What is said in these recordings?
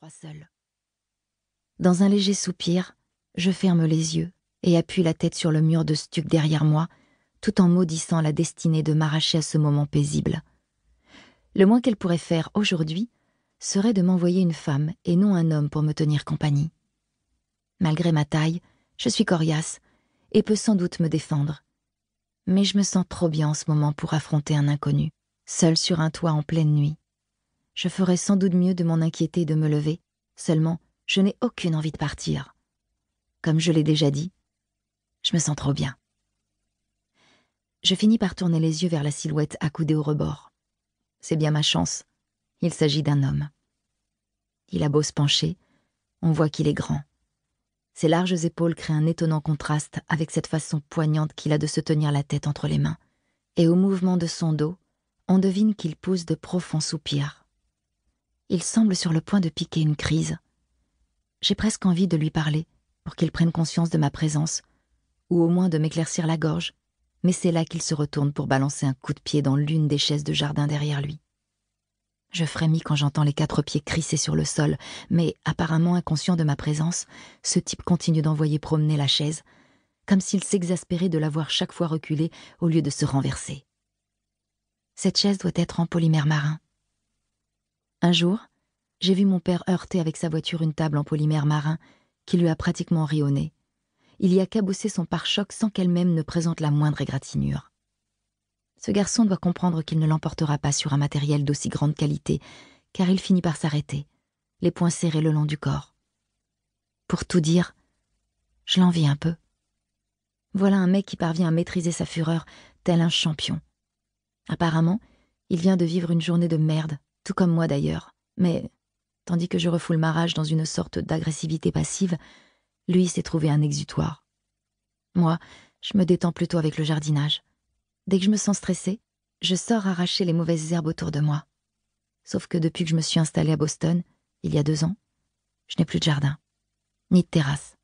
crois seule. Dans un léger soupir, je ferme les yeux et appuie la tête sur le mur de stuc derrière moi, tout en maudissant la destinée de m'arracher à ce moment paisible. Le moins qu'elle pourrait faire aujourd'hui serait de m'envoyer une femme et non un homme pour me tenir compagnie. Malgré ma taille, je suis coriace et peux sans doute me défendre. Mais je me sens trop bien en ce moment pour affronter un inconnu, seul sur un toit en pleine nuit. Je ferais sans doute mieux de m'en inquiéter et de me lever, seulement je n'ai aucune envie de partir. Comme je l'ai déjà dit, je me sens trop bien. Je finis par tourner les yeux vers la silhouette accoudée au rebord. C'est bien ma chance, il s'agit d'un homme. Il a beau se pencher, on voit qu'il est grand. Ses larges épaules créent un étonnant contraste avec cette façon poignante qu'il a de se tenir la tête entre les mains. Et au mouvement de son dos, on devine qu'il pousse de profonds soupirs. Il semble sur le point de piquer une crise. J'ai presque envie de lui parler pour qu'il prenne conscience de ma présence, ou au moins de m'éclaircir la gorge, mais c'est là qu'il se retourne pour balancer un coup de pied dans l'une des chaises de jardin derrière lui. Je frémis quand j'entends les 4 pieds crisser sur le sol, mais apparemment inconscient de ma présence, ce type continue d'envoyer promener la chaise, comme s'il s'exaspérait de la voir chaque fois reculer au lieu de se renverser. Cette chaise doit être en polymère marin. Un jour, j'ai vu mon père heurter avec sa voiture une table en polymère marin qui lui a pratiquement ri au nez. Il y a cabossé son pare-choc sans qu'elle-même ne présente la moindre égratignure. Ce garçon doit comprendre qu'il ne l'emportera pas sur un matériel d'aussi grande qualité, car il finit par s'arrêter, les poings serrés le long du corps. Pour tout dire, je l'envie un peu. Voilà un mec qui parvient à maîtriser sa fureur, tel un champion. Apparemment, il vient de vivre une journée de merde, tout comme moi d'ailleurs, mais tandis que je refoule ma rage dans une sorte d'agressivité passive, lui s'est trouvé un exutoire. Moi, je me détends plutôt avec le jardinage. Dès que je me sens stressée, je sors arracher les mauvaises herbes autour de moi. Sauf que depuis que je me suis installée à Boston, il y a 2 ans, je n'ai plus de jardin, ni de terrasse,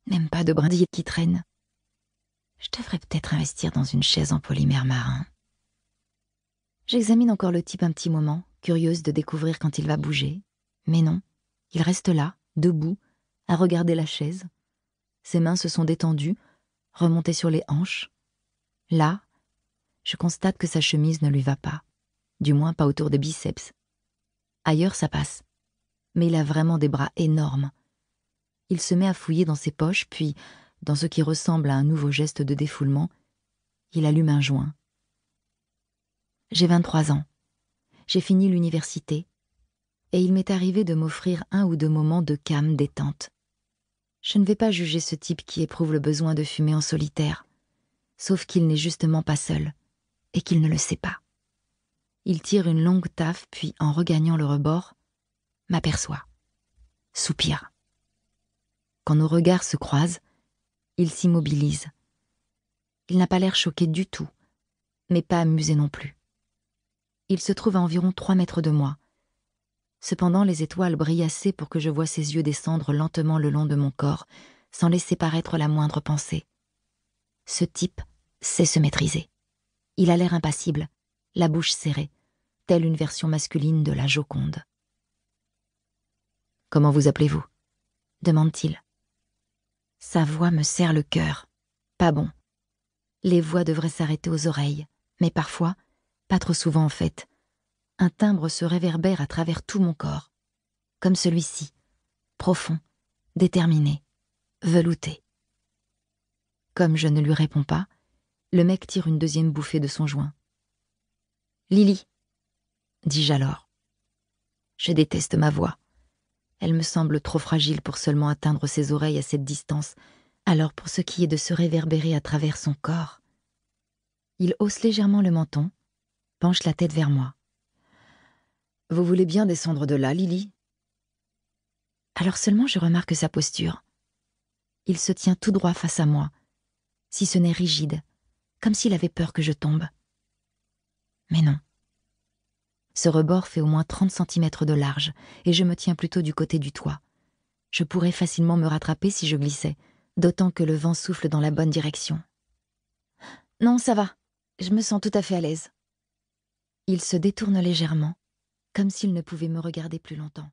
même pas de brindilles qui traînent. Je devrais peut-être investir dans une chaise en polymère marin. J'examine encore le type un petit moment, curieuse de découvrir quand il va bouger. Mais non, il reste là, debout, à regarder la chaise. Ses mains se sont détendues, remontées sur les hanches. Là, je constate que sa chemise ne lui va pas, du moins pas autour des biceps. Ailleurs, ça passe. Mais il a vraiment des bras énormes. Il se met à fouiller dans ses poches, puis, dans ce qui ressemble à un nouveau geste de défoulement, il allume un joint. J'ai 23 ans. J'ai fini l'université. Et il m'est arrivé de m'offrir 1 ou 2 moments de calme détente. Je ne vais pas juger ce type qui éprouve le besoin de fumer en solitaire, sauf qu'il n'est justement pas seul, et qu'il ne le sait pas. Il tire une longue taffe, puis, en regagnant le rebord, m'aperçoit. Soupire. Quand nos regards se croisent, il s'immobilise. Il n'a pas l'air choqué du tout, mais pas amusé non plus. Il se trouve à environ 3 mètres de moi. Cependant, les étoiles brillent assez pour que je voie ses yeux descendre lentement le long de mon corps, sans laisser paraître la moindre pensée. Ce type sait se maîtriser. Il a l'air impassible, la bouche serrée, telle une version masculine de la Joconde. « Comment vous appelez-vous » demande-t-il. Sa voix me serre le cœur. Pas bon. Les voix devraient s'arrêter aux oreilles, mais parfois, pas trop souvent en fait, un timbre se réverbère à travers tout mon corps, comme celui-ci, profond, déterminé, velouté. Comme je ne lui réponds pas, le mec tire une 2e bouffée de son joint. « Lily !» dis-je alors. Je déteste ma voix. Elle me semble trop fragile pour seulement atteindre ses oreilles à cette distance, alors pour ce qui est de se réverbérer à travers son corps. Il hausse légèrement le menton, penche la tête vers moi. « Vous voulez bien descendre de là, Lily ?» Alors seulement je remarque sa posture. Il se tient tout droit face à moi, si ce n'est rigide, comme s'il avait peur que je tombe. Mais non. Ce rebord fait au moins 30 centimètres de large, et je me tiens plutôt du côté du toit. Je pourrais facilement me rattraper si je glissais, d'autant que le vent souffle dans la bonne direction. « Non, ça va, je me sens tout à fait à l'aise. » Il se détourne légèrement, comme s'il ne pouvait me regarder plus longtemps.